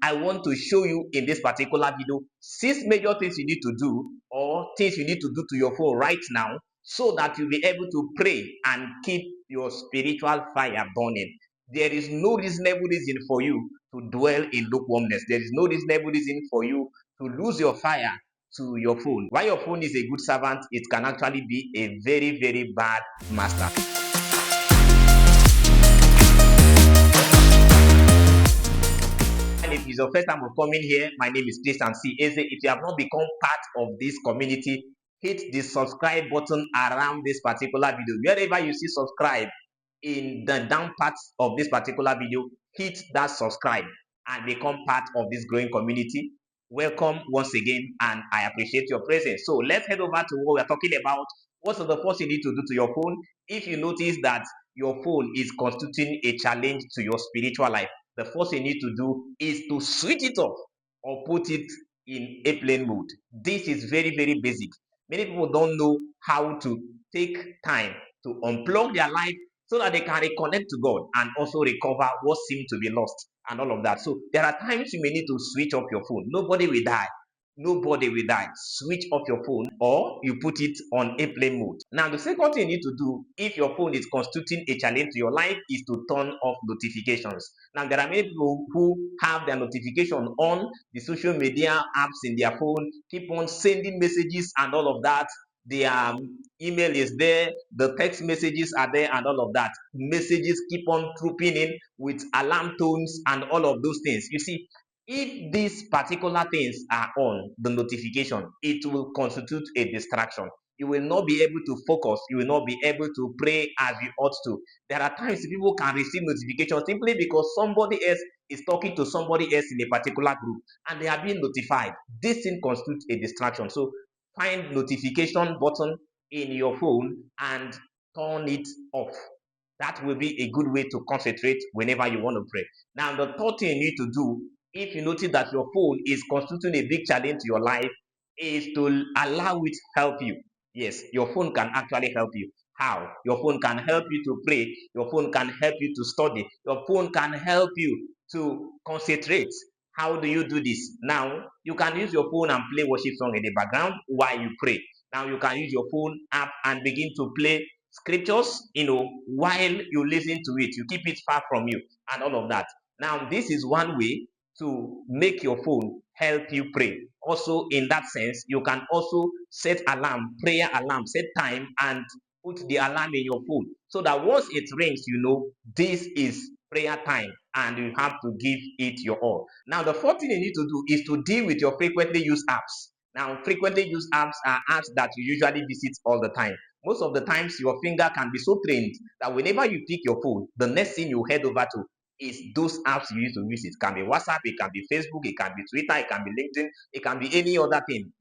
I want to show you in this particular video 6 major things you need to do, or things you need to do to your phone right now, so that you'll be able to pray and keep your spiritual fire burning. There is no reasonable reason for you to dwell in lukewarmness. There is no reasonable reason for you to lose your fire to your phone. While your phone is a good servant, it can actually be a very, very bad master. And if it's your first time of coming here, my name is Christian C. Eze. If you have not become part of this community, hit the subscribe button around this particular video. Wherever you see subscribe in the down part of this particular video, hit that subscribe and become part of this growing community. Welcome once again, and I appreciate your presence. So let's head over to what we're talking about. What's the first you need to do to your phone? If you notice that your phone is constituting a challenge to your spiritual life, the first you need to do is to switch it off or put it in airplane mode. This is very, very basic. Many people don't know how to take time to unplug their life so that they can reconnect to God and also recover what seemed to be lost and all of that. So there are times you may need to switch off your phone. Nobody will die. Nobody will die. Switch off your phone or you put it on airplane mode. Now, the second thing you need to do if your phone is constituting a challenge to your life is to turn off notifications. Now, there are many people who have their notification on, the social media apps in their phone, keep on sending messages and all of that. Their email is there, the text messages are there and all of that. Messages keep on trooping in with alarm tones and all of those things. You see, if these particular things are on, the notification, it will constitute a distraction. You will not be able to focus. You will not be able to pray as you ought to. There are times people can receive notifications simply because somebody else is talking to somebody else in a particular group and they are being notified. This thing constitutes a distraction. So find notification button in your phone and turn it off. That will be a good way to concentrate whenever you want to pray. Now, the third thing you need to do if you notice that your phone is constituting a big challenge to your life is to allow it help you. Yes, your phone can actually help you. How? Your phone can help you to pray. Your phone can help you to study. Your phone can help you to concentrate. How do you do this? Now, you can use your phone and play worship song in the background while you pray. Now, you can use your phone app and begin to play scriptures, while you listen to it. You keep it far from you and all of that. Now, this is one way to make your phone help you pray. Also, in that sense, you can also set alarm, prayer alarm, set time and put the alarm in your phone so that once it rings, this is prayer time and you have to give it your all. Now, the fourth thing you need to do is to deal with your frequently used apps. Now, frequently used apps are apps that you usually visit all the time. Most of the times, your finger can be so trained that whenever you pick your phone, the next thing you head over to is those apps you use to use. It can be WhatsApp, it can be Facebook, it can be Twitter, it can be LinkedIn, it can be any other thing,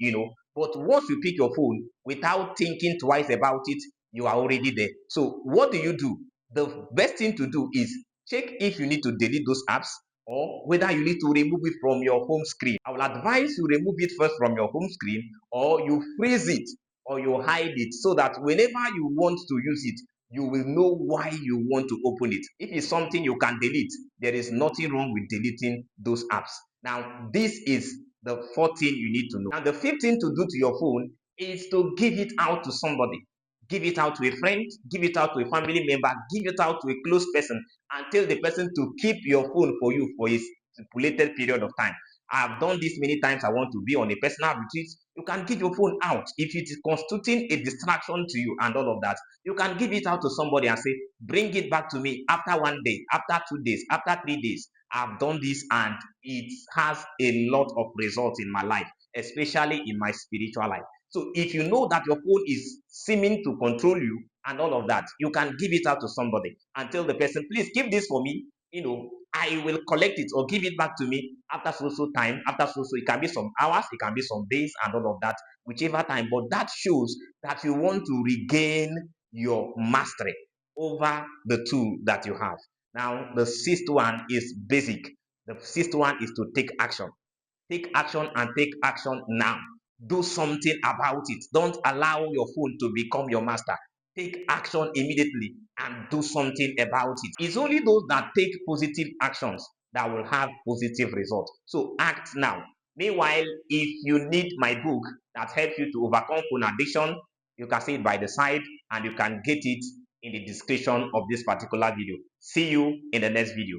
But once you pick your phone, without thinking twice about it, you are already there. So what do? The best thing to do is check if you need to delete those apps or whether you need to remove it from your home screen. I will advise you remove it first from your home screen, or you freeze it, or you hide it, so that whenever you want to use it, you will know why you want to open it. If it's something you can delete, there is nothing wrong with deleting those apps. Now, this is the fourth thing you need to know. Now, the fifth thing to do to your phone is to give it out to somebody. Give it out to a friend, give it out to a family member, give it out to a close person, and tell the person to keep your phone for you for a stipulated period of time. I've done this many times. I want to be on a personal retreat. You can give your phone out. If it is constituting a distraction to you and all of that, you can give it out to somebody and say, bring it back to me after 1 day, after 2 days, after 3 days. I've done this and it has a lot of results in my life, especially in my spiritual life. So if you know that your phone is seeming to control you and all of that, you can give it out to somebody and tell the person, please keep this for me. I will collect it or give it back to me after so time, after so. It can be some hours, it can be some days and all of that, whichever time. But that shows that you want to regain your mastery over the tool that you have. Now, the sixth one is basic. The sixth one is to take action. Take action and take action now. Do something about it. Don't allow your phone to become your master. Take action immediately and do something about it. It's only those that take positive actions that will have positive results. So act now. Meanwhile, if you need my book that helps you to overcome phone addiction, you can see it by the side and you can get it in the description of this particular video. See you in the next video.